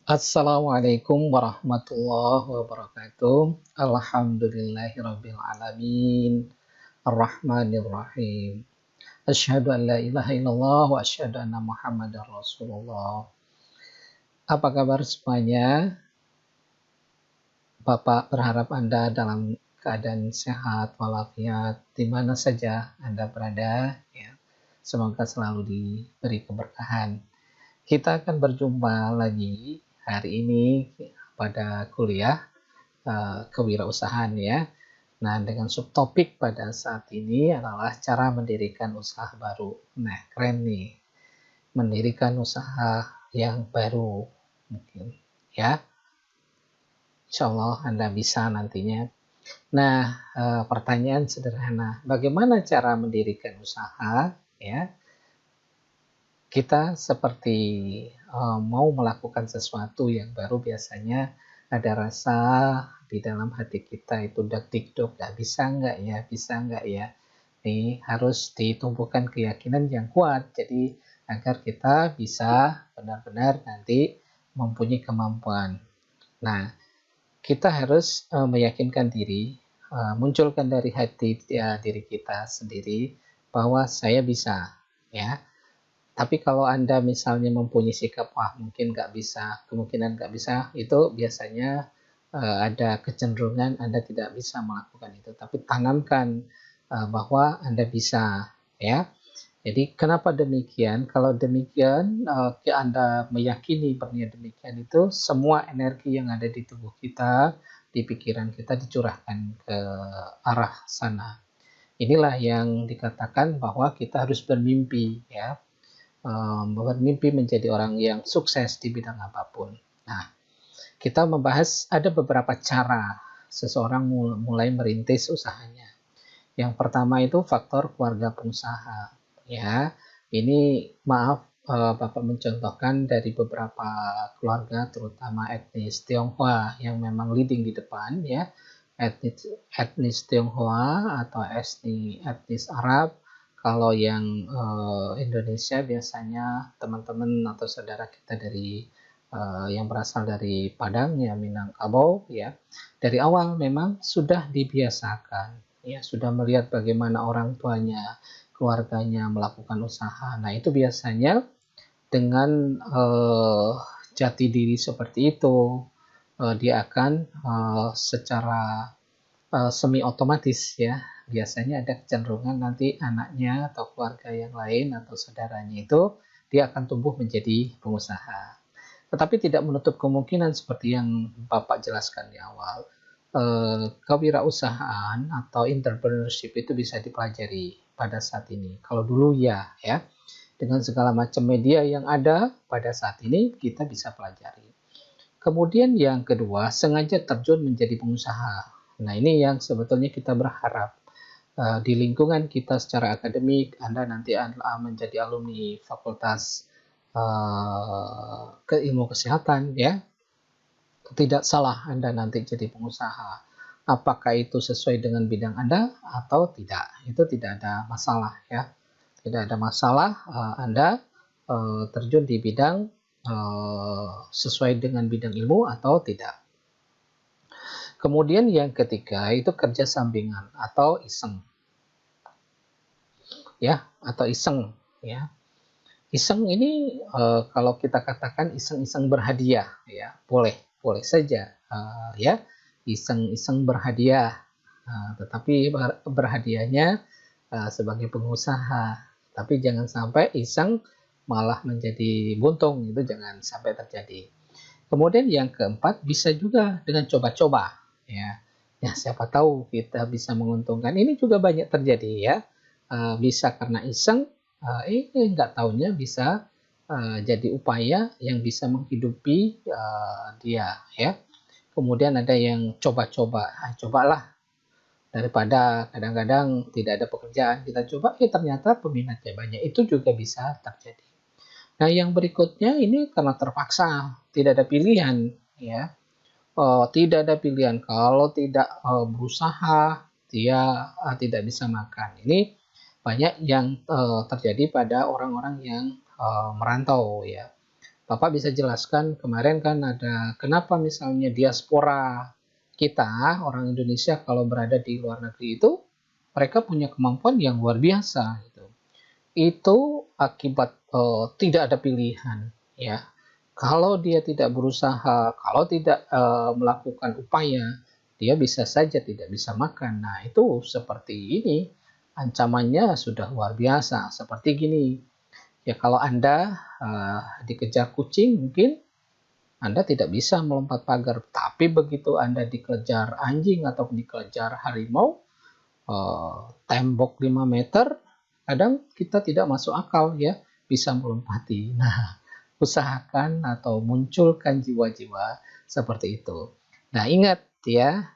Assalamualaikum warahmatullahi wabarakatuh. Alhamdulillahirabbil alamin. Arrahmanirrahim. Asyhadu an la ilaha illallah wa asyhadu anna Muhammadar Rasulullah. Apa kabar semuanya? Bapak berharap Anda dalam keadaan sehat walafiat di mana saja Anda berada ya. Semoga selalu diberi keberkahan. Kita akan berjumpa lagi hari ini pada kuliah kewirausahaan ya. Nah, dengan subtopik pada saat ini adalah cara mendirikan usaha baru. Nah, keren nih. Mendirikan usaha yang baru mungkin ya. Insya Allah Anda bisa nantinya. Nah, pertanyaan sederhana. Bagaimana cara mendirikan usaha ya? Kita seperti mau melakukan sesuatu yang baru biasanya ada rasa di dalam hati kita itu dak-dikduk, bisa nggak ya. Ini harus ditumbuhkan keyakinan yang kuat, jadi agar kita bisa benar-benar nanti mempunyai kemampuan. Nah, kita harus meyakinkan diri, munculkan dari hati diri kita sendiri bahwa saya bisa, ya. Tapi kalau Anda misalnya mempunyai sikap, wah mungkin nggak bisa, kemungkinan nggak bisa, itu biasanya ada kecenderungan Anda tidak bisa melakukan itu. Tapi tanamkan bahwa Anda bisa, ya. Jadi kenapa demikian? Kalau demikian, Anda meyakini berniat demikian itu, semua energi yang ada di tubuh kita, di pikiran kita dicurahkan ke arah sana. Inilah yang dikatakan bahwa kita harus bermimpi, ya. Bermimpi menjadi orang yang sukses di bidang apapun. Nah, kita membahas ada beberapa cara seseorang mulai merintis usahanya. Yang pertama itu faktor keluarga pengusaha. Ya, ini maaf Bapak mencontohkan dari beberapa keluarga, terutama etnis Tionghoa yang memang leading di depan, ya, etnis Tionghoa atau etnis Arab. Kalau yang Indonesia biasanya teman-teman atau saudara kita dari yang berasal dari Padang ya, Minangkabau ya. Dari awal memang sudah dibiasakan ya, sudah melihat bagaimana orang tuanya, keluarganya melakukan usaha. Nah, itu biasanya dengan jati diri seperti itu dia akan secara semi otomatis ya, biasanya ada kecenderungan nanti anaknya atau keluarga yang lain atau saudaranya itu dia akan tumbuh menjadi pengusaha. Tetapi tidak menutup kemungkinan seperti yang Bapak jelaskan di awal, kewirausahaan atau entrepreneurship itu bisa dipelajari pada saat ini. Kalau dulu ya, dengan segala macam media yang ada pada saat ini kita bisa pelajari. Kemudian yang kedua, sengaja terjun menjadi pengusaha. Nah, ini yang sebetulnya kita berharap di lingkungan kita secara akademik, Anda nanti menjadi alumni Fakultas Ilmu Kesehatan, ya. Tidak salah Anda nanti jadi pengusaha. Apakah itu sesuai dengan bidang Anda atau tidak? Itu tidak ada masalah, ya. Tidak ada masalah Anda terjun di bidang sesuai dengan bidang ilmu atau tidak. Kemudian yang ketiga itu kerja sampingan atau iseng. Ya, atau iseng, ya. Iseng ini kalau kita katakan iseng-iseng berhadiah, ya, boleh saja, ya, iseng-iseng berhadiah, tetapi berhadiahnya sebagai pengusaha, tapi jangan sampai iseng malah menjadi buntung, itu jangan sampai terjadi. Kemudian yang keempat bisa juga dengan coba-coba, ya. Ya, siapa tahu kita bisa menguntungkan. Ini juga banyak terjadi ya. Bisa karena iseng, nggak taunya bisa jadi upaya yang bisa menghidupi dia ya. Kemudian ada yang coba-coba, cobalah daripada kadang-kadang tidak ada pekerjaan kita coba, ternyata peminatnya banyak, itu juga bisa terjadi. Nah, yang berikutnya ini karena terpaksa, tidak ada pilihan ya. Tidak ada pilihan, kalau tidak berusaha dia tidak bisa makan. Ini banyak yang terjadi pada orang-orang yang merantau ya. Bapak bisa jelaskan kemarin kan ada kenapa misalnya diaspora kita, orang Indonesia kalau berada di luar negeri itu, mereka punya kemampuan yang luar biasa gitu. Itu akibat tidak ada pilihan ya. Kalau dia tidak berusaha, kalau tidak melakukan upaya, dia bisa saja tidak bisa makan. Nah, itu seperti ini. Ancamannya sudah luar biasa. Seperti gini, ya kalau Anda dikejar kucing, mungkin Anda tidak bisa melompat pagar. Tapi begitu Anda dikejar anjing atau dikejar harimau, tembok 5 meter, kadang kita tidak masuk akal ya, bisa melompati. Nah, usahakan atau munculkan jiwa-jiwa seperti itu. Nah, ingat ya,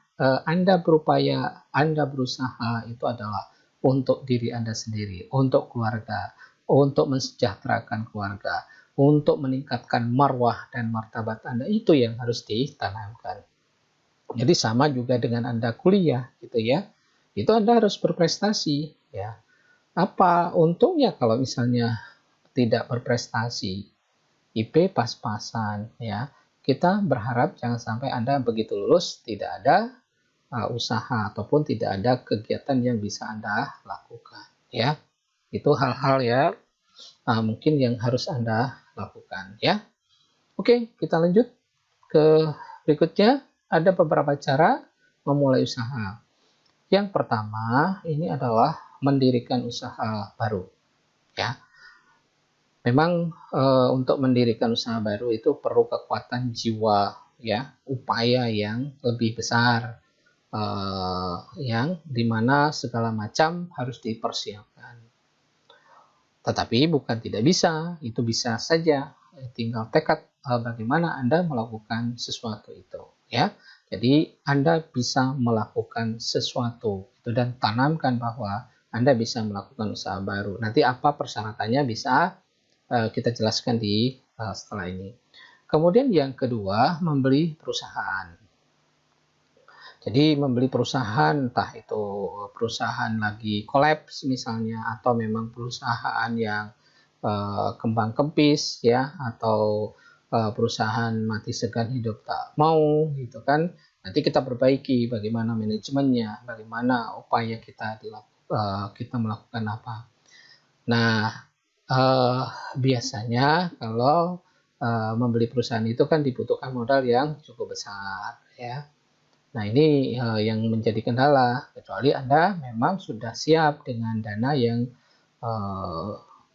Anda berupaya, Anda berusaha itu adalah untuk diri Anda sendiri, untuk keluarga, untuk mensejahterakan keluarga, untuk meningkatkan marwah dan martabat Anda. Itu yang harus ditanamkan. Jadi sama juga dengan Anda kuliah gitu ya. Itu Anda harus berprestasi ya. Apa untungnya kalau misalnya tidak berprestasi? IP pas-pasan ya. Kita berharap jangan sampai Anda begitu lulus tidak ada usaha ataupun tidak ada kegiatan yang bisa Anda lakukan ya. Itu hal-hal ya mungkin yang harus Anda lakukan ya. Oke, kita lanjut ke berikutnya. Ada beberapa cara memulai usaha. Yang pertama ini adalah mendirikan usaha baru ya. Memang untuk mendirikan usaha baru itu perlu kekuatan jiwa ya, upaya yang lebih besar yang dimana segala macam harus dipersiapkan. Tetapi bukan tidak bisa, itu bisa saja, tinggal tekad bagaimana Anda melakukan sesuatu itu ya. Jadi Anda bisa melakukan sesuatu itu dan tanamkan bahwa Anda bisa melakukan usaha baru. Nanti apa persyaratannya bisa kita jelaskan di setelah ini. Kemudian yang kedua, membeli perusahaan. Jadi membeli perusahaan, entah itu perusahaan lagi kolaps misalnya, atau memang perusahaan yang kembang kempis ya, atau perusahaan mati segan hidup tak mau gitu kan. Nanti kita perbaiki bagaimana manajemennya, bagaimana upaya kita kita melakukan apa. Nah, biasanya kalau membeli perusahaan itu kan dibutuhkan modal yang cukup besar ya. Nah, ini yang menjadi kendala, kecuali Anda memang sudah siap dengan dana yang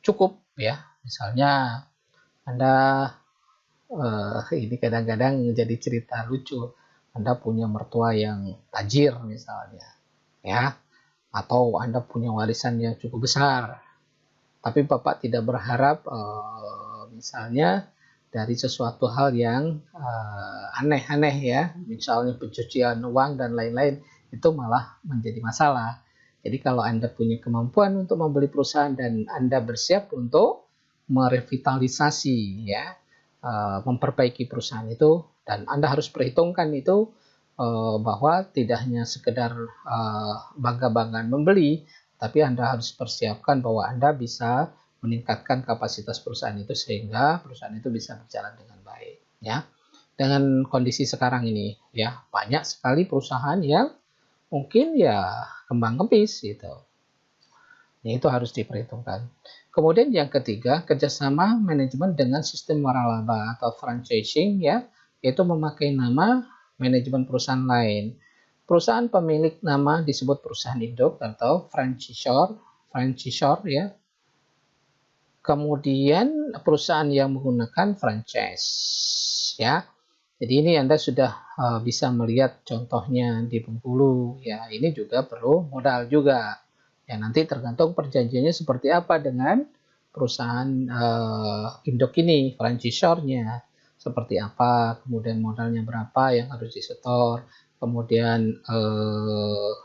cukup ya. Misalnya Anda ini kadang-kadang menjadi cerita lucu. Anda punya mertua yang tajir misalnya, ya, atau Anda punya warisan yang cukup besar, tapi Bapak tidak berharap misalnya dari sesuatu hal yang aneh-aneh ya, misalnya pencucian uang dan lain-lain, itu malah menjadi masalah. Jadi kalau Anda punya kemampuan untuk membeli perusahaan dan Anda bersiap untuk merevitalisasi ya, memperbaiki perusahaan itu, dan Anda harus perhitungkan itu bahwa tidak hanya sekedar bangga-banggaan membeli, tapi Anda harus persiapkan bahwa Anda bisa meningkatkan kapasitas perusahaan itu sehingga perusahaan itu bisa berjalan dengan baik ya. Dengan kondisi sekarang ini ya, banyak sekali perusahaan yang mungkin ya kembang kempis gitu. Itu harus diperhitungkan. Kemudian yang ketiga, kerjasama manajemen dengan sistem waralaba atau franchising ya, yaitu memakai nama manajemen perusahaan lain. Perusahaan pemilik nama disebut perusahaan induk atau franchisor ya. Kemudian perusahaan yang menggunakan franchise ya. Jadi ini Anda sudah bisa melihat contohnya di Bengkulu ya. Ini juga perlu modal juga. Ya nanti tergantung perjanjiannya seperti apa dengan perusahaan induk ini, franchisornya seperti apa, kemudian modalnya berapa yang harus disetor, kemudian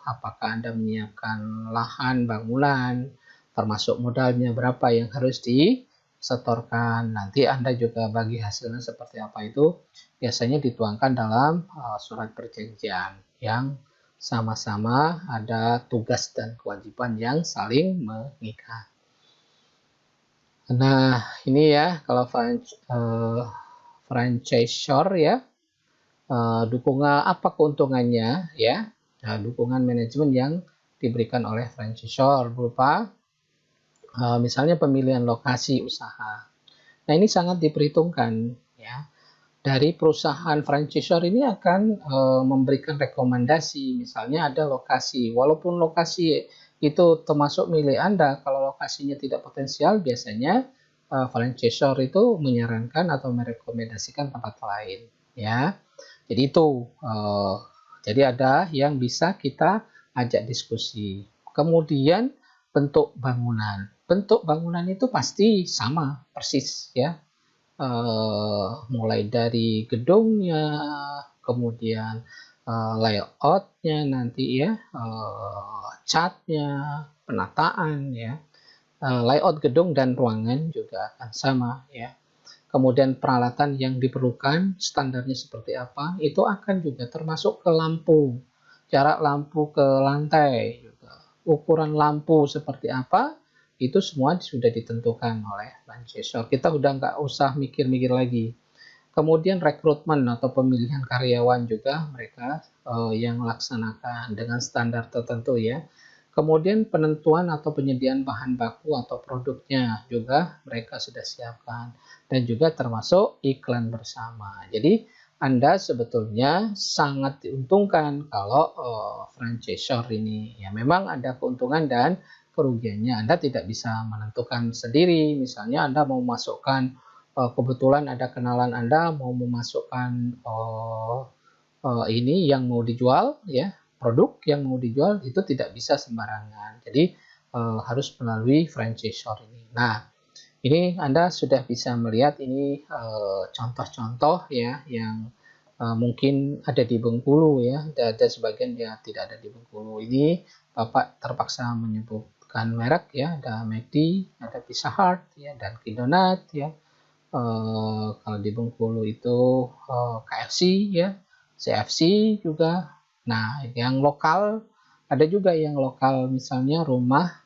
apakah Anda menyiapkan lahan bangunan, termasuk modalnya berapa yang harus disetorkan. Nanti Anda juga bagi hasilnya seperti apa itu biasanya dituangkan dalam surat perjanjian yang sama-sama ada tugas dan kewajiban yang saling mengikat. Nah, ini ya kalau franchisor ya, dukungan apa keuntungannya ya? Nah, dukungan manajemen yang diberikan oleh franchisor berupa misalnya pemilihan lokasi usaha. Nah, ini sangat diperhitungkan ya. Dari perusahaan franchisor ini akan memberikan rekomendasi, misalnya ada lokasi, walaupun lokasi itu termasuk milik Anda, kalau lokasinya tidak potensial, biasanya franchisor itu menyarankan atau merekomendasikan tempat lain, ya. Jadi itu, jadi ada yang bisa kita ajak diskusi. Kemudian bentuk bangunan, bentuk bangunan itu pasti sama, persis, ya. Mulai dari gedungnya, kemudian layoutnya nanti ya, catnya, penataan ya, layout gedung dan ruangan juga akan sama ya. Kemudian peralatan yang diperlukan, standarnya seperti apa, itu akan juga termasuk ke lampu, jarak lampu ke lantai, juga ukuran lampu seperti apa, itu semua sudah ditentukan oleh franchisor. Kita udah nggak usah mikir-mikir lagi. Kemudian rekrutmen atau pemilihan karyawan juga mereka yang laksanakan dengan standar tertentu ya. Kemudian penentuan atau penyediaan bahan baku atau produknya juga mereka sudah siapkan. Dan juga termasuk iklan bersama. Jadi Anda sebetulnya sangat diuntungkan kalau franchisor ini. Ya memang ada keuntungan dan kerugiannya. Anda tidak bisa menentukan sendiri. Misalnya Anda mau masukkan kebetulan ada kenalan Anda mau memasukkan ini yang mau dijual ya, produk yang mau dijual itu tidak bisa sembarangan. Jadi harus melalui franchisor ini. Nah, ini Anda sudah bisa melihat ini contoh-contoh ya yang mungkin ada di Bengkulu ya, ada sebagian yang tidak ada di Bengkulu. Ini Bapak terpaksa menyebutkan merek ya, ada McD, ada Pizza Hut ya, dan Donat ya. Kalau di Bengkulu itu KFC ya, CFC juga. Nah, yang lokal ada juga yang lokal misalnya rumah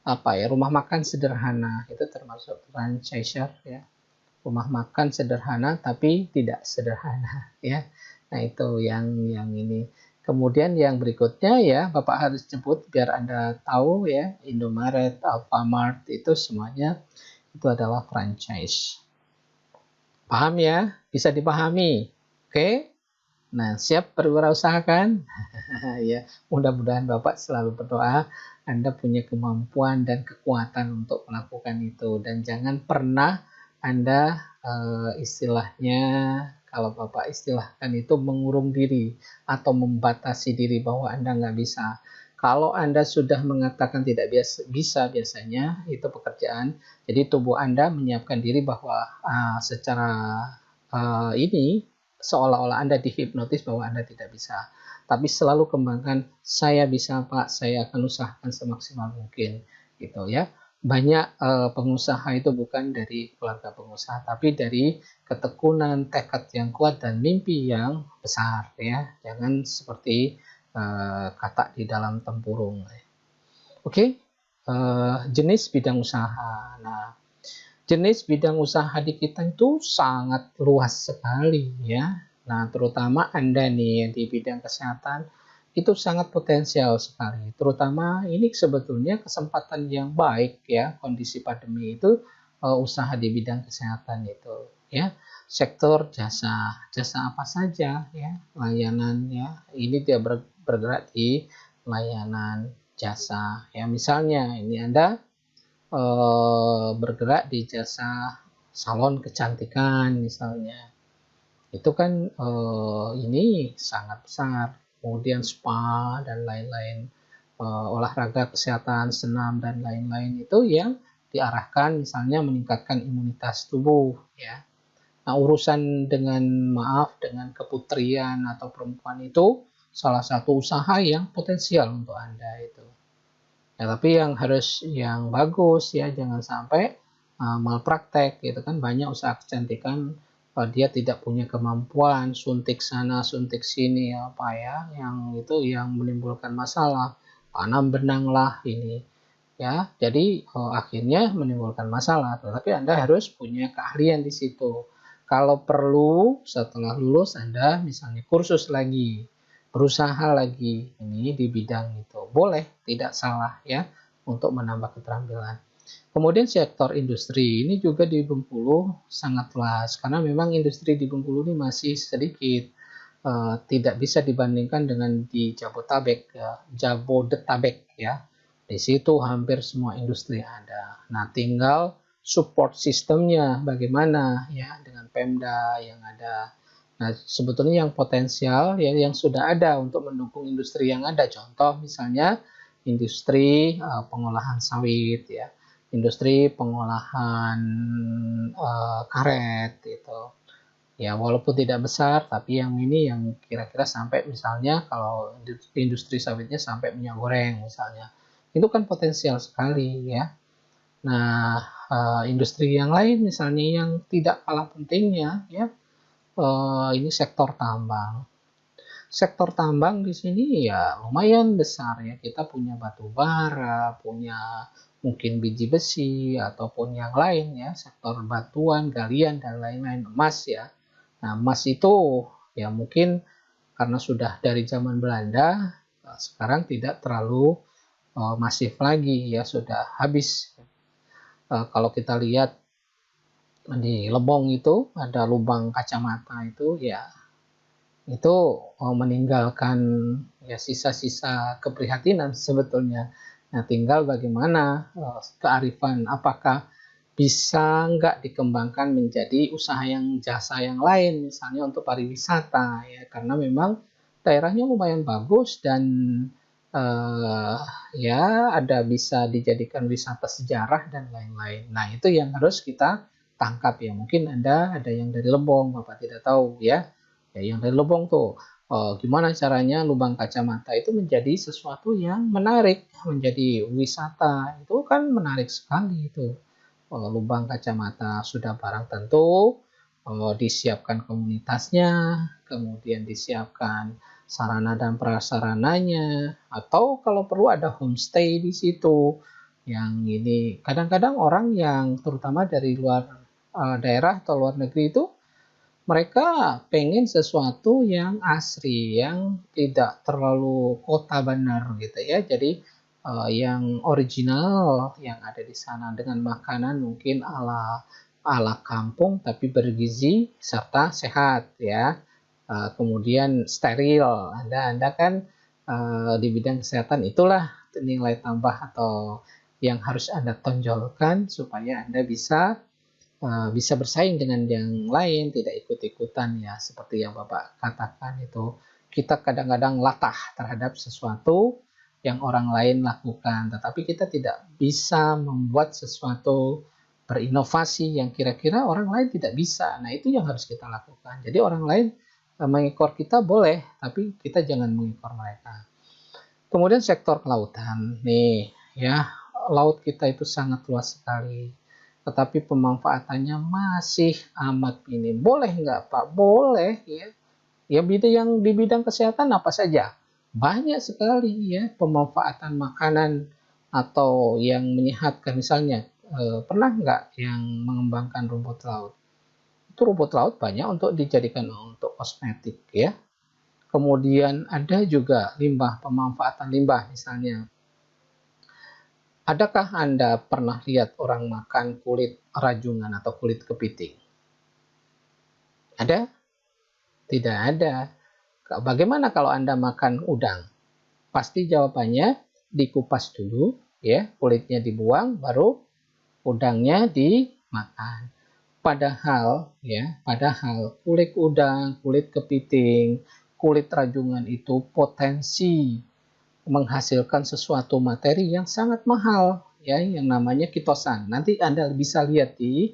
makan sederhana itu termasuk franchisor ya. Rumah makan sederhana tapi tidak sederhana ya. Nah, itu yang ini. Kemudian yang berikutnya ya, Bapak harus sebut biar Anda tahu ya, Indomaret, Alfamart itu semuanya itu adalah franchise. Paham ya? Bisa dipahami. Oke? Nah, siap berwirausaha kan? Ya, mudah-mudahan Bapak selalu berdoa Anda punya kemampuan dan kekuatan untuk melakukan itu dan jangan pernah Anda istilahnya kalau Bapak istilahkan itu mengurung diri atau membatasi diri bahwa Anda nggak bisa. Kalau Anda sudah mengatakan tidak bisa biasanya itu pekerjaan, jadi tubuh Anda menyiapkan diri bahwa secara ini seolah-olah Anda dihipnotis bahwa Anda tidak bisa. Tapi selalu kembangkan, saya bisa Pak, saya akan usahakan semaksimal mungkin. Gitu ya. Banyak pengusaha itu bukan dari keluarga pengusaha, tapi dari ketekunan, tekad yang kuat, dan mimpi yang besar. Ya. Jangan seperti kata di dalam tempurung. Oke, jenis bidang usaha. Nah, jenis bidang usaha di kita itu sangat luas sekali ya. Nah, terutama Anda nih yang di bidang kesehatan itu sangat potensial sekali. Terutama ini sebetulnya kesempatan yang baik ya, kondisi pandemi itu usaha di bidang kesehatan itu ya. Sektor jasa, jasa apa saja ya, layanan ya. Ini dia bergerak di layanan jasa ya. Misalnya ini Anda bergerak di jasa salon kecantikan misalnya, itu kan ini sangat besar. Kemudian spa dan lain-lain, olahraga kesehatan senam dan lain-lain itu yang diarahkan misalnya meningkatkan imunitas tubuh ya. Nah, urusan dengan keputrian atau perempuan itu salah satu usaha yang potensial untuk Anda itu. Ya, tapi yang harus yang bagus ya, jangan sampai malpraktek gitu kan. Banyak usaha kecantikan dia tidak punya kemampuan, suntik sana, suntik sini apa ya, yang itu yang menimbulkan masalah. Tanam benang lah ini. ya. Jadi akhirnya menimbulkan masalah, tetapi Anda harus punya keahlian di situ. Kalau perlu setelah lulus Anda misalnya kursus lagi, berusaha lagi ini di bidang itu. Boleh, tidak salah ya untuk menambah keterampilan. Kemudian sektor industri ini juga di Bengkulu sangat luas karena memang industri di Bengkulu ini masih sedikit, tidak bisa dibandingkan dengan di Jabodetabek ya, Jabodetabek ya. Di situ hampir semua industri ada. Nah, tinggal support sistemnya bagaimana ya dengan Pemda yang ada. Nah, sebetulnya yang potensial ya yang sudah ada untuk mendukung industri yang ada. Contoh misalnya industri pengolahan sawit ya, industri pengolahan karet gitu. Ya, walaupun tidak besar, tapi yang ini yang kira-kira sampai misalnya kalau industri sawitnya sampai minyak goreng misalnya. Itu kan potensial sekali ya. Nah, industri yang lain misalnya yang tidak kalah pentingnya ya, ini sektor tambang. Sektor tambang di sini ya lumayan besar ya. Kita punya batu bara, punya mungkin biji besi ataupun yang lain ya, sektor batuan, galian dan lain-lain, emas ya. Nah, emas itu ya mungkin karena sudah dari zaman Belanda, sekarang tidak terlalu masif lagi ya, sudah habis. Kalau kita lihat di Lebong itu ada lubang kacamata itu ya, itu meninggalkan ya sisa-sisa keprihatinan sebetulnya. Nah, tinggal bagaimana kearifan, apakah bisa nggak dikembangkan menjadi usaha yang jasa yang lain, misalnya untuk pariwisata ya, karena memang daerahnya lumayan bagus dan ya ada bisa dijadikan wisata sejarah dan lain-lain. Nah, itu yang harus kita tangkap ya. Mungkin Anda ada yang dari Lebong, Bapak tidak tahu ya. Ya, yang dari Lebong tuh gimana caranya lubang kacamata itu menjadi sesuatu yang menarik, menjadi wisata. Itu kan menarik sekali itu. Lubang kacamata sudah barang tentu, disiapkan komunitasnya, kemudian disiapkan sarana dan prasarananya, atau kalau perlu ada homestay di situ. Yang ini kadang-kadang orang yang terutama dari luar daerah atau luar negeri itu mereka pengen sesuatu yang asri, yang tidak terlalu kota benar gitu ya. Jadi yang original yang ada di sana dengan makanan mungkin ala ala kampung tapi bergizi serta sehat ya. Kemudian steril. Anda kan di bidang kesehatan itulah nilai tambah atau yang harus Anda tonjolkan supaya Anda bisa bersaing dengan yang lain, tidak ikut-ikutan ya seperti yang Bapak katakan itu. Kita kadang-kadang latah terhadap sesuatu yang orang lain lakukan, tetapi kita tidak bisa membuat sesuatu berinovasi yang kira-kira orang lain tidak bisa. Nah, itu yang harus kita lakukan. Jadi orang lain mengekor kita boleh, tapi kita jangan mengekor mereka. Kemudian sektor kelautan. Nih, ya, laut kita itu sangat luas sekali. Tetapi pemanfaatannya masih amat minim. Boleh nggak, Pak? Boleh, ya. Ya, yang di bidang kesehatan apa saja? Banyak sekali ya pemanfaatan makanan atau yang menyehatkan. Misalnya, pernah nggak yang mengembangkan rumput laut? Itu rumput laut banyak untuk dijadikan untuk kosmetik ya. Kemudian ada juga limbah, pemanfaatan limbah misalnya. Adakah Anda pernah lihat orang makan kulit rajungan atau kulit kepiting? Ada? Tidak ada. Bagaimana kalau Anda makan udang? Pasti jawabannya dikupas dulu, ya, kulitnya dibuang, baru udangnya dimakan. Padahal kulit udang, kulit kepiting, kulit rajungan itu potensi menghasilkan sesuatu materi yang sangat mahal ya yang namanya kitosan. Nanti Anda bisa lihat di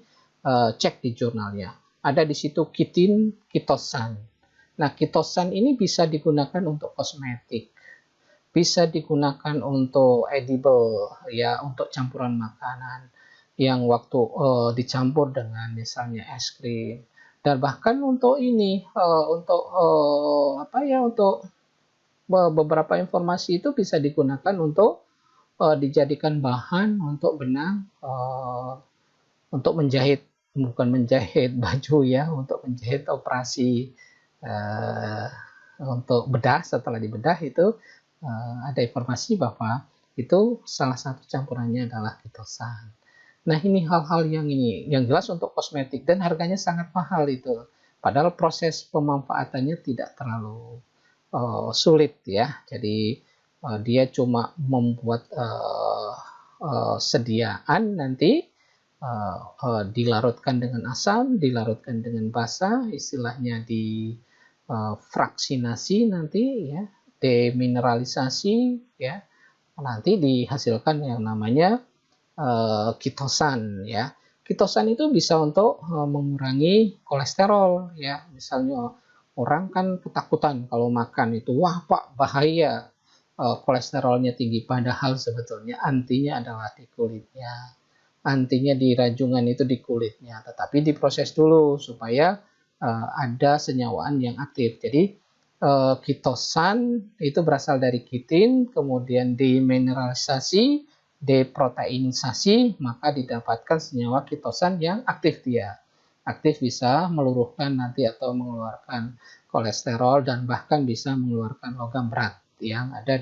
cek di jurnalnya. Ada di situ kitin, kitosan. Nah, kitosan ini bisa digunakan untuk kosmetik. Bisa digunakan untuk edible ya, untuk campuran makanan yang waktu dicampur dengan misalnya es krim. Dan bahkan untuk ini untuk beberapa informasi itu bisa digunakan untuk dijadikan bahan untuk benang, untuk menjahit, bukan menjahit baju ya, untuk menjahit operasi uh, untuk bedah. Setelah dibedah itu ada informasi bahwa itu salah satu campurannya adalah kitosan. Nah, ini hal-hal yang jelas untuk kosmetik dan harganya sangat mahal itu. Padahal proses pemanfaatannya tidak terlalu sulit ya. Jadi dia cuma membuat sediaan nanti dilarutkan dengan asam, dilarutkan dengan basa, istilahnya di fraksinasi nanti ya, demineralisasi ya, nanti dihasilkan yang namanya kitosan ya. Kitosan itu bisa untuk mengurangi kolesterol ya. Misalnya orang kan ketakutan kalau makan itu, wah Pak bahaya, kolesterolnya tinggi, padahal sebetulnya antinya adalah di kulitnya. Antinya di rajungan itu di kulitnya, tetapi diproses dulu supaya ada senyawaan yang aktif. Jadi kitosan itu berasal dari kitin, kemudian demineralisasi, deproteinisasi, maka didapatkan senyawa kitosan yang aktif dia. Aktif bisa meluruhkan nanti atau mengeluarkan kolesterol dan bahkan bisa mengeluarkan logam berat yang ada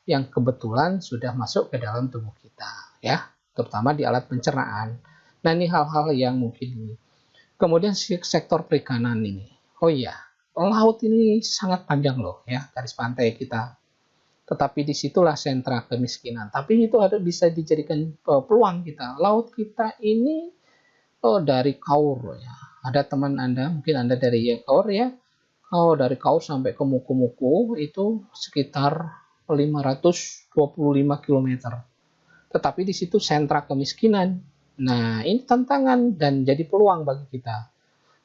yang kebetulan sudah masuk ke dalam tubuh kita ya, terutama di alat pencernaan. Nah, ini hal-hal yang mungkin ini. Kemudian sektor perikanan ini. Oh iya, laut ini sangat panjang loh ya, garis pantai kita. Tetapi disitulah sentra kemiskinan. Tapi itu bisa dijadikan peluang kita. Laut kita ini dari Kaur ya. Ada teman Anda, mungkin Anda dari Kaur ya. Dari Kaur sampai ke Muku-Muku itu sekitar 525 km. Tetapi di situ sentra kemiskinan. Nah, ini tantangan dan jadi peluang bagi kita.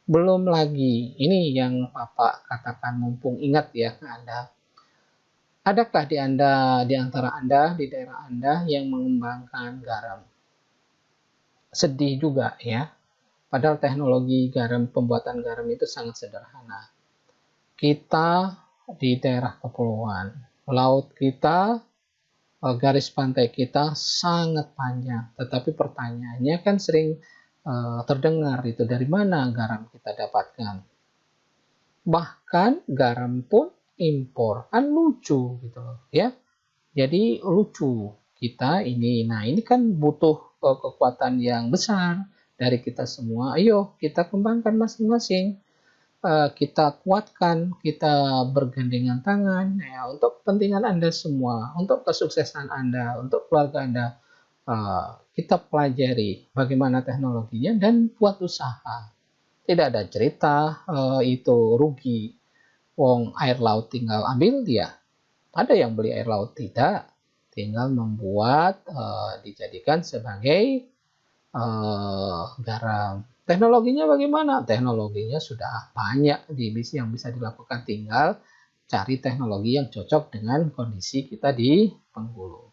Belum lagi, ini yang Bapak katakan mumpung ingat ya ke Anda. Adakah di antara Anda, di daerah Anda yang mengembangkan garam? Sedih juga ya. Padahal teknologi garam, pembuatan garam itu sangat sederhana. Kita di daerah kepulauan, laut kita, garis pantai kita sangat panjang. Tetapi pertanyaannya kan sering terdengar itu, dari mana garam kita dapatkan? Bahkan garam pun impor, kan lucu gitu loh ya. Jadi lucu kita ini. Nah, ini kan butuh kekuatan yang besar dari kita semua. Ayo kita kembangkan masing-masing. Kita kuatkan, kita bergandengan tangan ya, untuk kepentingan Anda semua, untuk kesuksesan Anda, untuk keluarga Anda. Kita pelajari bagaimana teknologinya dan buat usaha. Tidak ada cerita itu rugi. Wong air laut tinggal ambil dia. Ada yang beli air laut, tidak. Tinggal membuat dijadikan sebagai garam. Teknologinya bagaimana? Teknologinya sudah banyak yang bisa dilakukan, tinggal cari teknologi yang cocok dengan kondisi kita di Bengkulu.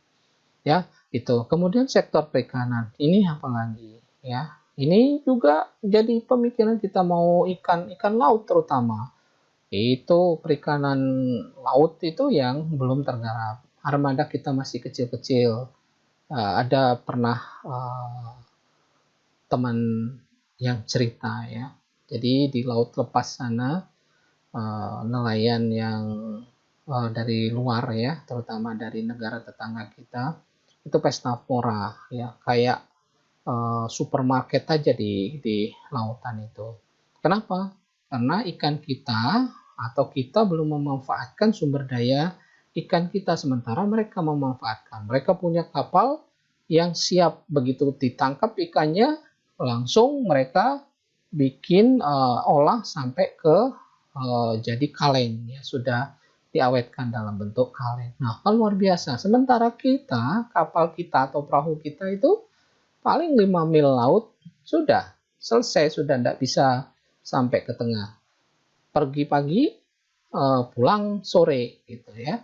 Ya, itu. Kemudian sektor perikanan. Ini apa lagi? Ya, ini juga jadi pemikiran kita, mau ikan laut terutama. Itu perikanan laut itu yang belum tergarap. Armada kita masih kecil-kecil. Ada pernah teman yang cerita ya. Jadi di laut lepas sana nelayan yang dari luar ya, terutama dari negara tetangga kita, itu pesta pora ya, kayak supermarket aja di lautan itu. Kenapa? Karena ikan kita atau kita belum memanfaatkan sumber daya ikan kita, sementara mereka memanfaatkan. Mereka punya kapal yang siap, begitu ditangkap ikannya langsung mereka bikin olah sampai ke jadi kaleng ya, sudah diawetkan dalam bentuk kaleng. Nah, kan luar biasa. Sementara kita, kapal kita atau perahu kita itu paling 5 mil laut sudah selesai, sudah tidak bisa sampai ke tengah. Pergi pagi, pulang sore gitu ya.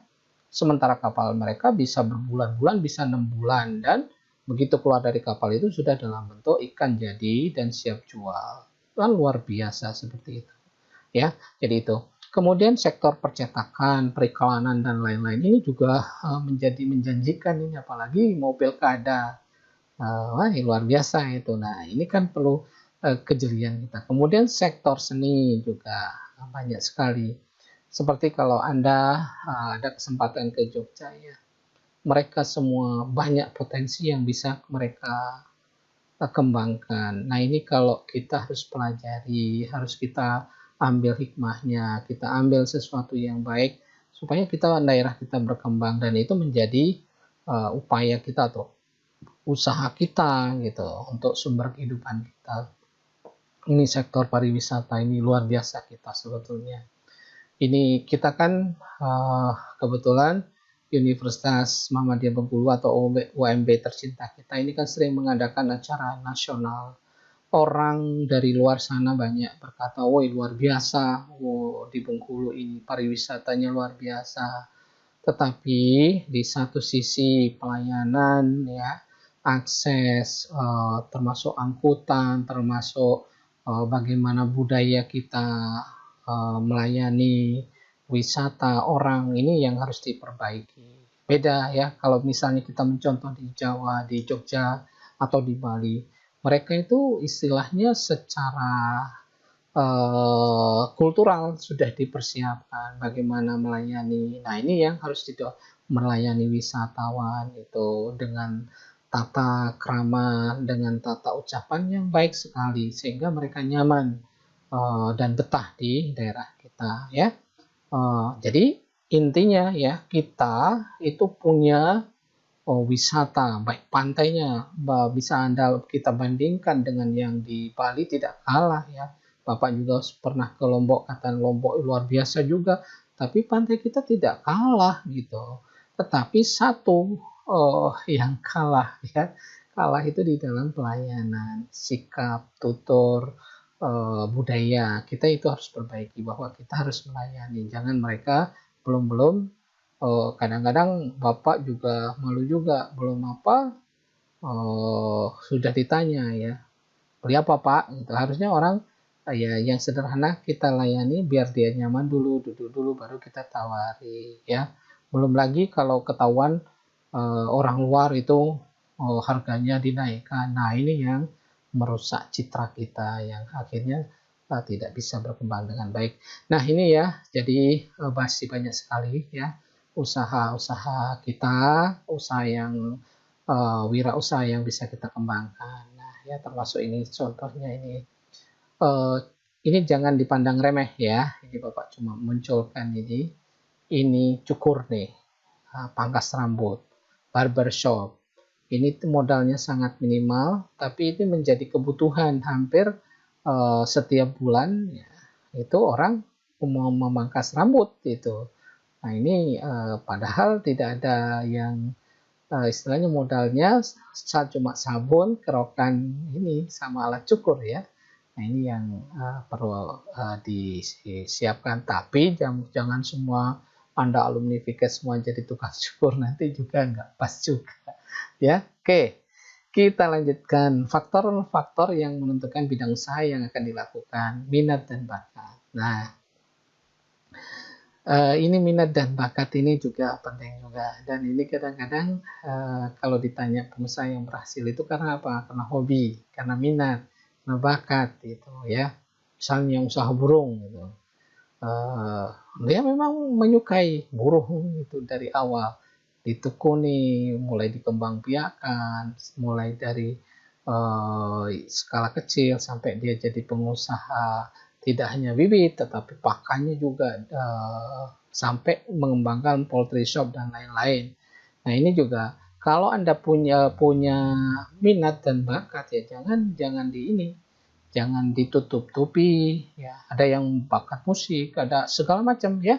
Sementara kapal mereka bisa berbulan-bulan, bisa 6 bulan, dan begitu keluar dari kapal itu sudah dalam bentuk ikan jadi dan siap jual. Kan luar biasa seperti itu. Ya, jadi itu. Kemudian sektor percetakan, periklanan, dan lain-lain ini juga menjadi menjanjikan ini, apalagi mau pilkada. Wah, luar biasa itu. Nah, ini kan perlu kejelian kita. Kemudian sektor seni juga banyak sekali. Seperti kalau Anda ada kesempatan ke Jogja ya, mereka semua banyak potensi yang bisa mereka kembangkan. Nah, ini kalau kita harus pelajari, harus kita ambil hikmahnya, kita ambil sesuatu yang baik supaya daerah kita berkembang, dan itu menjadi upaya kita atau usaha kita gitu untuk sumber kehidupan kita. Ini sektor pariwisata ini luar biasa kita sebetulnya. Ini kita kan kebetulan Universitas Muhammadiyah Bengkulu atau UMB tercinta kita ini kan sering mengadakan acara nasional. Orang dari luar sana banyak berkata, woi luar biasa, di Bengkulu ini pariwisatanya luar biasa. Tetapi di satu sisi pelayanan ya, akses termasuk angkutan, termasuk bagaimana budaya kita melayani wisata orang ini yang harus diperbaiki. Beda ya kalau misalnya kita mencontoh di Jawa, di Jogja atau di Bali, mereka itu istilahnya secara kultural sudah dipersiapkan bagaimana melayani. Nah, ini yang harus melayani wisatawan itu dengan tata krama, dengan tata ucapan yang baik sekali sehingga mereka nyaman dan betah di daerah kita ya. Jadi intinya ya, kita itu punya wisata baik pantainya bisa kita bandingkan dengan yang di Bali tidak kalah ya. Bapak juga pernah ke Lombok, kata Lombok luar biasa juga, tapi pantai kita tidak kalah gitu. Tetapi satu yang kalah ya, kalah itu di dalam pelayanan, sikap, tutur, budaya. Kita itu harus perbaiki bahwa kita harus melayani. Jangan mereka belum kadang-kadang Bapak juga malu juga, belum apa sudah ditanya ya, beli apa Pak? Gitu. Harusnya orang ya yang sederhana kita layani biar dia nyaman dulu, duduk dulu baru kita tawari ya. Belum lagi kalau ketahuan orang luar itu harganya dinaikkan. Nah, ini yang merusak citra kita yang akhirnya tidak bisa berkembang dengan baik. Nah, ini ya, jadi masih banyak sekali ya usaha-usaha kita, usaha yang wirausaha yang bisa kita kembangkan. Nah, ya termasuk ini contohnya ini. Ini jangan dipandang remeh ya. Ini Bapak cuma munculkan ini. Ini cukur nih, pangkas rambut, barbershop. Ini modalnya sangat minimal, tapi itu menjadi kebutuhan hampir setiap bulan. Ya, itu orang mau memangkas rambut itu. Nah, ini padahal tidak ada yang istilahnya modalnya cuma sabun, kerokan ini sama alat cukur ya. Nah, ini yang perlu disiapkan. Tapi jangan semua Anda alumni Vikes semua jadi tukang cukur, nanti juga nggak pas juga. Ya, oke. Kita lanjutkan faktor-faktor yang menentukan bidang usaha yang akan dilakukan, minat dan bakat. Nah, ini minat dan bakat ini juga penting juga, dan ini kadang-kadang kalau ditanya pengusaha yang berhasil itu karena apa? Karena hobi, karena minat, karena bakat gitu ya. Misalnya usaha burung gitu, dia memang menyukai burung itu dari awal, ditekuni, mulai dikembangbiakan, mulai dari skala kecil sampai dia jadi pengusaha. Tidak hanya bibit, tetapi pakannya juga sampai mengembangkan poultry shop dan lain-lain. Nah, ini juga kalau Anda punya minat dan bakat ya jangan jangan ditutup-tutupi ya. Ada yang bakat musik, ada segala macam ya.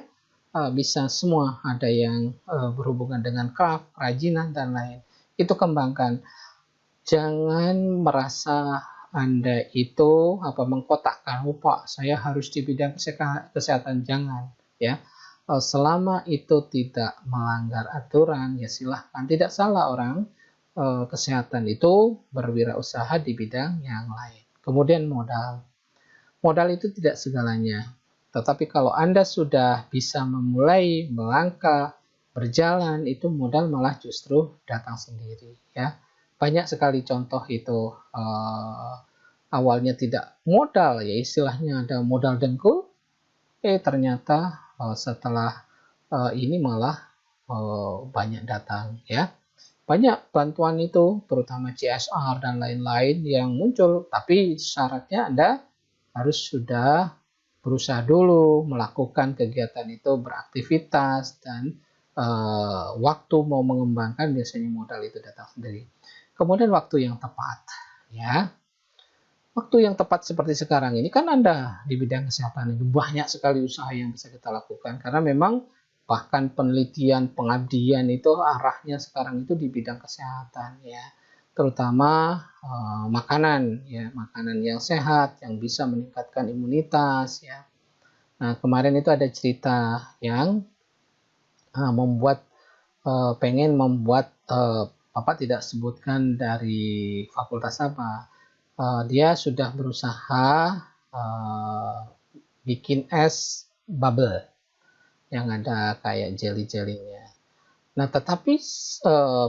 Bisa semua, ada yang berhubungan dengan craft, kerajinan dan lain. Itu kembangkan. Jangan merasa Anda itu mengkotakkan, Pak, saya harus di bidang kesehatan, jangan ya. Selama itu tidak melanggar aturan, ya silahkan. Tidak salah orang kesehatan itu berwirausaha di bidang yang lain. Kemudian modal. Modal itu tidak segalanya. Tetapi kalau Anda sudah bisa memulai melangkah, berjalan, itu modal malah justru datang sendiri, ya. Banyak sekali contoh itu awalnya tidak modal, ya istilahnya ada modal dengkul, ternyata setelah ini malah banyak datang, ya. Banyak bantuan itu, terutama CSR dan lain-lain yang muncul, tapi syaratnya Anda harus sudah berusaha dulu melakukan kegiatan itu, beraktivitas, dan waktu mau mengembangkan biasanya modal itu datang sendiri. Kemudian waktu yang tepat, ya. Waktu yang tepat seperti sekarang ini kan Anda di bidang kesehatan itu banyak sekali usaha yang bisa kita lakukan karena memang bahkan penelitian pengabdian itu arahnya sekarang itu di bidang kesehatan, ya, terutama makanan, ya, makanan yang sehat yang bisa meningkatkan imunitas, ya. Nah, kemarin itu ada cerita yang pengen membuat, Bapak tidak sebutkan dari fakultas apa, dia sudah berusaha bikin es bubble yang ada kayak jelly-jellynya. Nah, tetapi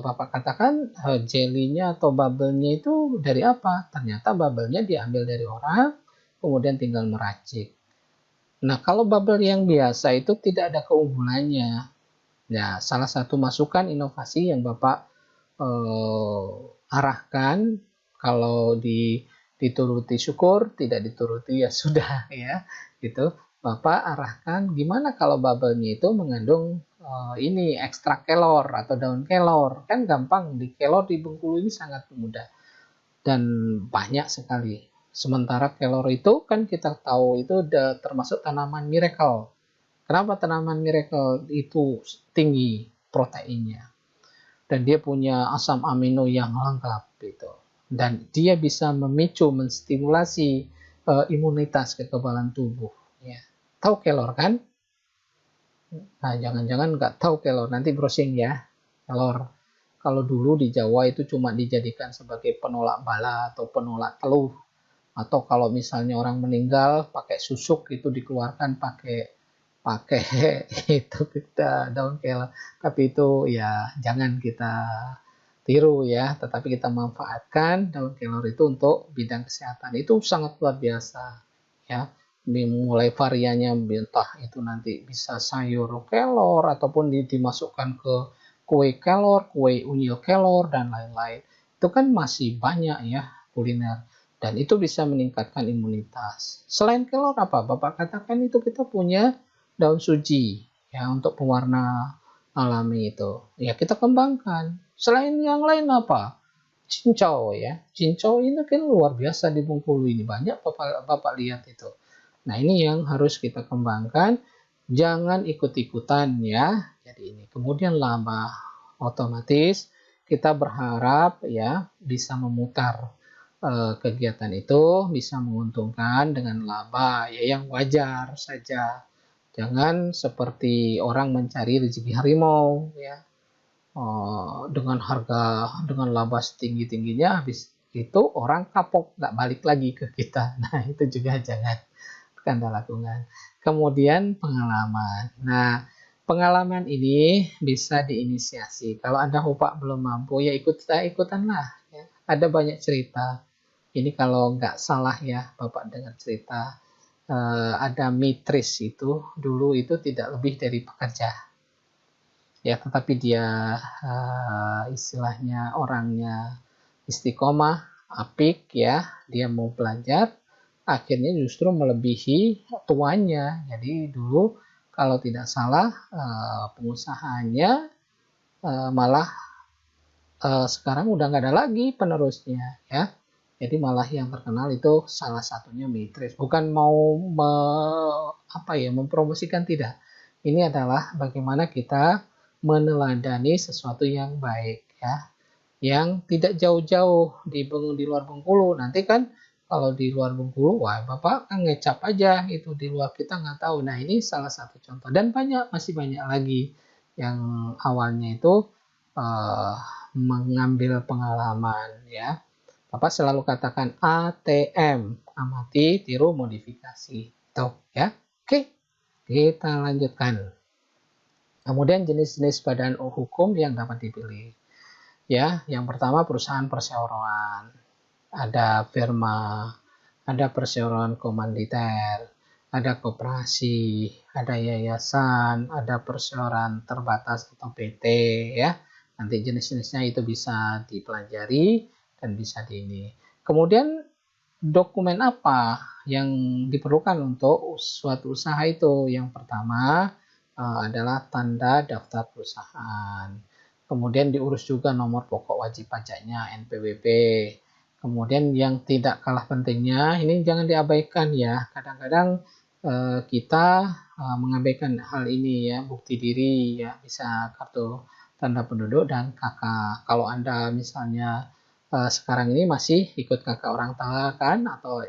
Bapak katakan jelly-nya atau bubble-nya itu dari apa? Ternyata bubble-nya diambil dari orang, kemudian tinggal meracik. Nah, kalau bubble yang biasa itu tidak ada keunggulannya. Ya, salah satu masukan inovasi yang Bapak arahkan, kalau dituruti syukur, tidak dituruti ya sudah, ya, gitu. Bapak arahkan gimana kalau bubble-nya itu mengandung ini ekstrak kelor atau daun kelor, kan gampang, di kelor di Bengkulu ini sangat mudah dan banyak sekali. Sementara kelor itu kan kita tahu itu termasuk tanaman miracle. Kenapa tanaman miracle itu tinggi proteinnya? Dan dia punya asam amino yang lengkap gitu. Dan dia bisa memicu, menstimulasi imunitas kekebalan tubuh. Ya. Tahu kelor kan? Nah, jangan-jangan nggak tahu kelor, nanti browsing ya. Kelor. Kalau dulu di Jawa itu cuma dijadikan sebagai penolak bala atau penolak teluh. Atau kalau misalnya orang meninggal pakai susuk itu dikeluarkan pakai pakai itu kita daun kelor, tapi itu ya jangan kita tiru ya, tetapi kita manfaatkan daun kelor itu untuk bidang kesehatan, itu sangat luar biasa ya. Mulai variannya entah itu nanti bisa sayur kelor ataupun dimasukkan ke kue kelor, kue unyil kelor dan lain-lain, itu kan masih banyak ya kuliner dan itu bisa meningkatkan imunitas. Selain kelor apa Bapak katakan itu kita punya daun suji ya untuk pewarna alami itu. Ya kita kembangkan. Selain yang lain apa? Cincau ya. Cincau ini kan luar biasa di Bengkulu ini. Banyak Bapak lihat itu. Nah, ini yang harus kita kembangkan. Jangan ikut-ikutan ya. Jadi ini. Kemudian laba otomatis kita berharap ya bisa memutar kegiatan itu bisa menguntungkan dengan laba ya yang wajar saja. Jangan seperti orang mencari rezeki harimau ya. Dengan laba setinggi-tingginya habis itu orang kapok nggak balik lagi ke kita. Nah, itu juga jangan Anda lakukan. Kemudian pengalaman. Nah, pengalaman ini bisa diinisiasi. Kalau Anda Bapak belum mampu ya ikutanlah ya. Ada banyak cerita. Ini kalau nggak salah ya Bapak dengar cerita ada mitris itu dulu itu tidak lebih dari pekerja ya, tetapi dia istilahnya orangnya istiqomah, apik ya, dia mau belajar, akhirnya justru melebihi tuannya. Jadi dulu kalau tidak salah pengusahanya malah sekarang udah nggak ada lagi penerusnya ya. Jadi malah yang terkenal itu salah satunya Mitris. Bukan mau mempromosikan, tidak. Ini adalah bagaimana kita meneladani sesuatu yang baik ya. Yang tidak jauh-jauh di luar Bengkulu. Nanti kan kalau di luar Bengkulu, wah Bapak kan ngecap aja itu di luar kita nggak tahu. Nah, ini salah satu contoh dan masih banyak lagi yang awalnya itu mengambil pengalaman ya. Bapak selalu katakan ATM, amati, tiru, modifikasi. Tuh ya. Oke. Kita lanjutkan. Kemudian jenis-jenis badan hukum yang dapat dipilih. Ya, yang pertama perusahaan perseroan. Ada firma, ada perseroan komanditer, ada koperasi, ada yayasan, ada perseroan terbatas atau PT, ya. Nanti jenis-jenisnya itu bisa dipelajari dan bisa di ini. Kemudian dokumen apa yang diperlukan untuk suatu usaha itu? Yang pertama adalah tanda daftar perusahaan. Kemudian diurus juga nomor pokok wajib pajaknya NPWP. Kemudian yang tidak kalah pentingnya, ini jangan diabaikan ya. Kadang-kadang kita mengabaikan hal ini ya, bukti diri ya, bisa kartu tanda penduduk dan KK. Kalau Anda misalnya sekarang ini masih ikut kakak orang tua kan, atau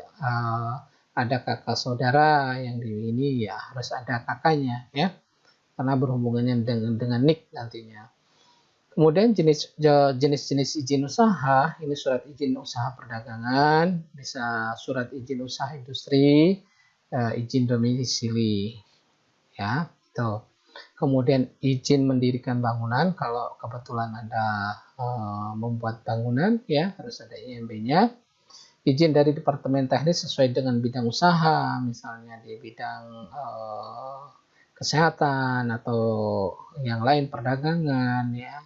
ada kakak saudara yang di ini, ya harus ada kakaknya ya, karena berhubungannya dengan nik nantinya. Kemudian jenis-jenis izin usaha, ini surat izin usaha perdagangan, bisa surat izin usaha industri, izin domisili, ya itu. Kemudian izin mendirikan bangunan, kalau kebetulan Anda membuat bangunan, ya harus ada IMB-nya. Izin dari Departemen Teknis sesuai dengan bidang usaha, misalnya di bidang kesehatan atau yang lain perdagangan, ya.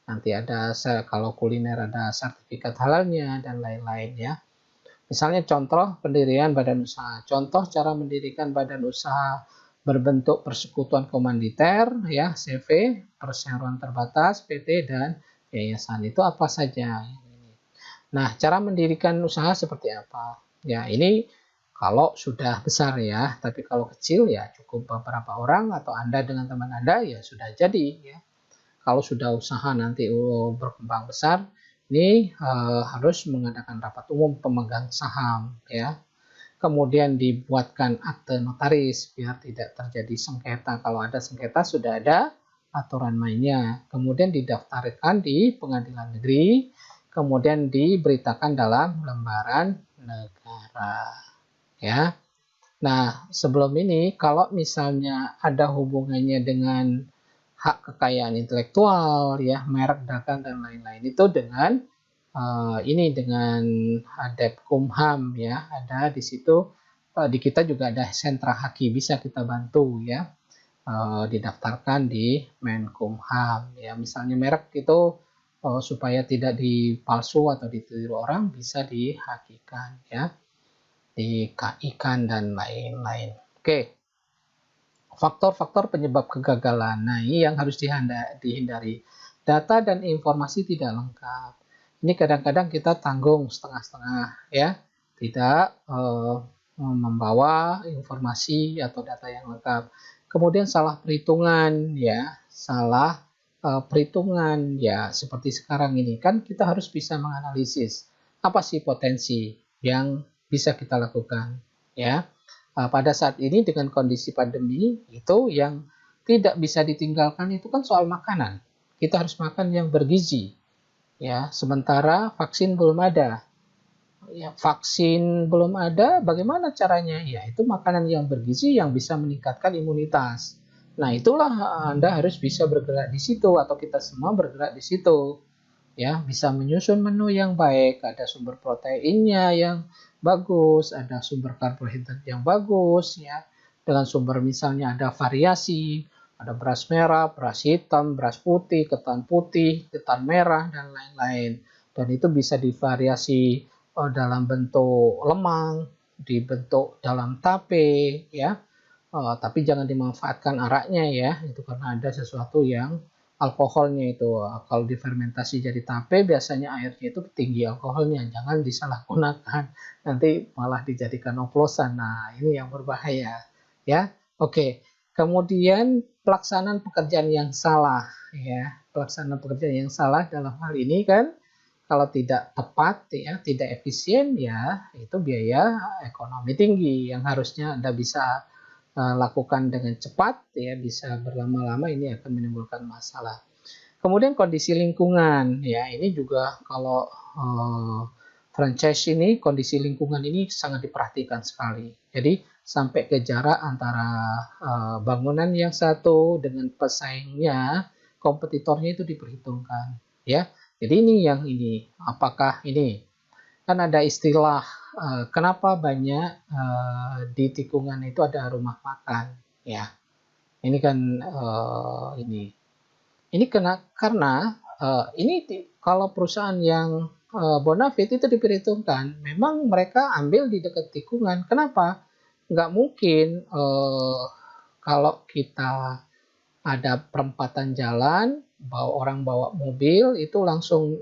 Nanti ada kalau kuliner ada sertifikat halalnya dan lain-lain ya. Misalnya contoh pendirian badan usaha. Contoh cara mendirikan badan usaha berbentuk persekutuan komanditer ya, CV, perseroan terbatas, PT dan yayasan. Itu apa saja? Nah, cara mendirikan usaha seperti apa? Ya, ini kalau sudah besar ya, tapi kalau kecil ya cukup beberapa orang atau Anda dengan teman Anda ya sudah jadi ya. Kalau sudah usaha nanti berkembang besar, ini harus mengadakan rapat umum pemegang saham ya. Kemudian dibuatkan akte notaris biar tidak terjadi sengketa. Kalau ada sengketa sudah ada aturan mainnya. Kemudian didaftarkan di pengadilan negeri, kemudian diberitakan dalam lembaran negara. Ya. Nah, sebelum ini kalau misalnya ada hubungannya dengan hak kekayaan intelektual, ya, merek dagang dan lain-lain, itu dengan ini dengan Depkumham ya, ada di situ. Di kita juga ada sentra haki, bisa kita bantu ya, didaftarkan di Menkumham ya. Misalnya merek itu supaya tidak dipalsu atau ditiru orang, bisa dihakikan ya, di KI-kan dan lain-lain. Oke. Faktor-faktor penyebab kegagalan. Nah, ini yang harus dihindari. Data dan informasi tidak lengkap. Ini kadang-kadang kita tanggung setengah-setengah ya, tidak membawa informasi atau data yang lengkap. Kemudian salah perhitungan ya, salah perhitungan ya, seperti sekarang ini kan kita harus bisa menganalisis apa sih potensi yang bisa kita lakukan ya. Pada saat ini dengan kondisi pandemi itu yang tidak bisa ditinggalkan itu kan soal makanan. Kita harus makan yang bergizi. Ya, sementara vaksin belum ada. Ya, vaksin belum ada, bagaimana caranya? Ya, itu makanan yang bergizi yang bisa meningkatkan imunitas. Nah, itulah Anda harus bisa bergerak di situ atau kita semua bergerak di situ. Ya, bisa menyusun menu yang baik, ada sumber proteinnya yang bagus, ada sumber karbohidrat yang bagus ya. Dengan sumber misalnya ada variasi, ada beras merah, beras hitam, beras putih, ketan merah dan lain-lain. Dan itu bisa divariasi dalam bentuk lemang, dibentuk dalam tape ya. Tapi jangan dimanfaatkan araknya ya, itu karena ada sesuatu yang alkoholnya itu. Kalau difermentasi jadi tape biasanya airnya itu tinggi alkoholnya, jangan disalahgunakan, nanti malah dijadikan oplosan. Nah, ini yang berbahaya ya. Oke, kemudian pelaksanaan pekerjaan yang salah ya. Pelaksanaan pekerjaan yang salah dalam hal ini kan kalau tidak tepat ya, tidak efisien ya, itu biaya ekonomi tinggi yang harusnya Anda bisa lakukan dengan cepat ya, bisa berlama-lama, ini akan menimbulkan masalah. Kemudian kondisi lingkungan ya, ini juga kalau franchise ini kondisi lingkungan ini sangat diperhatikan sekali. Jadi sampai ke jarak antara bangunan yang satu dengan pesaingnya, kompetitornya itu diperhitungkan, ya. Jadi apakah ini kan ada istilah kenapa banyak di tikungan itu ada rumah makan, ya. Ini kan ini karena ini kalau perusahaan yang bonafit itu diperhitungkan, memang mereka ambil di dekat tikungan. Kenapa? Nggak mungkin kalau kita ada perempatan jalan, orang bawa mobil itu langsung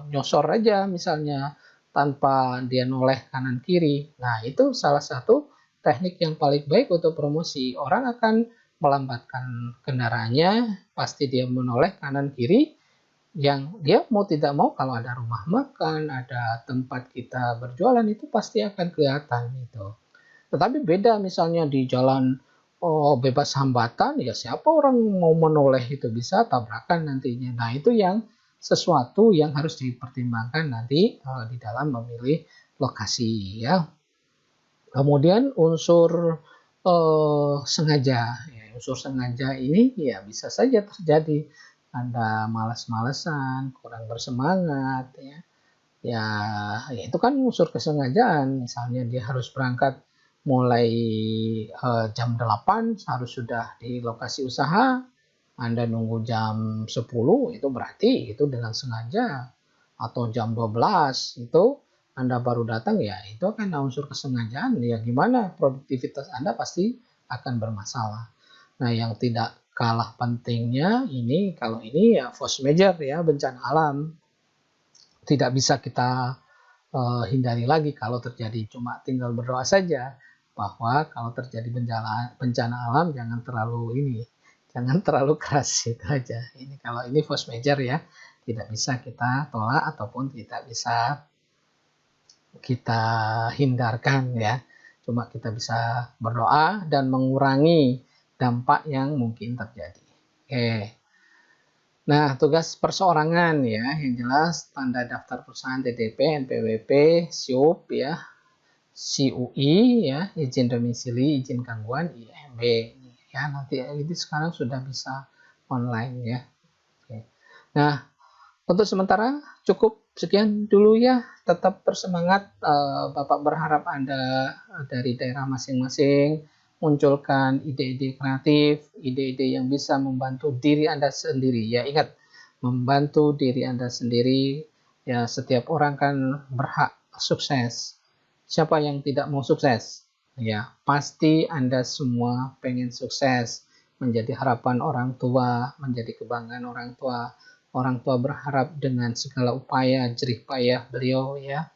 nyosor aja misalnya tanpa dia noleh kanan kiri. Nah, itu salah satu teknik yang paling baik untuk promosi. Orang akan melambatkan kendaraannya, pasti dia menoleh kanan kiri, yang dia mau tidak mau kalau ada rumah makan, ada tempat kita berjualan itu pasti akan kelihatan itu. Tetapi beda misalnya di jalan bebas hambatan, ya siapa orang mau menoleh itu bisa tabrakan nantinya. Nah itu yang sesuatu yang harus dipertimbangkan nanti di dalam memilih lokasi ya. Kemudian unsur sengaja, ya, unsur sengaja ini ya bisa saja terjadi. Anda malas-malesan, kurang bersemangat, ya itu kan unsur kesengajaan. Misalnya dia harus berangkat mulai jam 8 harus sudah di lokasi usaha, Anda nunggu jam 10 itu berarti itu dengan sengaja, atau jam 12 itu Anda baru datang, ya itu kan unsur kesengajaan. Ya gimana, produktivitas Anda pasti akan bermasalah. Nah yang tidak kalah pentingnya kalau ini ya force major ya, bencana alam. Tidak bisa kita hindari lagi kalau terjadi, cuma tinggal berdoa saja bahwa kalau terjadi bencana alam jangan terlalu keras itu aja. Ini kalau ini force major ya, tidak bisa kita tolak ataupun tidak bisa kita hindarkan ya. Cuma kita bisa berdoa dan mengurangi dampak yang mungkin terjadi. Oke. Nah, tugas perseorangan ya, yang jelas tanda daftar perusahaan TDP, NPWP, SIUP ya, CUI ya, izin domisili, izin gangguan, IMB ya. Nanti ini sekarang sudah bisa online ya. Oke. Nah, untuk sementara cukup sekian dulu ya. Tetap bersemangat. Bapak berharap Anda dari daerah masing-masing munculkan ide-ide kreatif, ide-ide yang bisa membantu diri Anda sendiri. Ya, ingat, membantu diri Anda sendiri. Ya, setiap orang kan berhak sukses. Siapa yang tidak mau sukses? Ya, pasti Anda semua pengen sukses. Menjadi harapan orang tua, menjadi kebanggaan orang tua. Orang tua berharap dengan segala upaya, jerih payah beliau ya.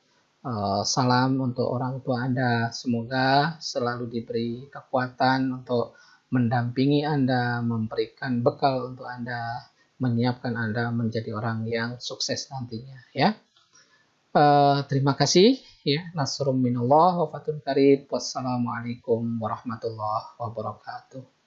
Salam untuk orang tua Anda. Semoga selalu diberi kekuatan untuk mendampingi Anda, memberikan bekal untuk Anda, menyiapkan Anda menjadi orang yang sukses nantinya ya. Terima kasih ya. Nasrum minallah wa fatun karib. Wassalamualaikum warahmatullahi wabarakatuh.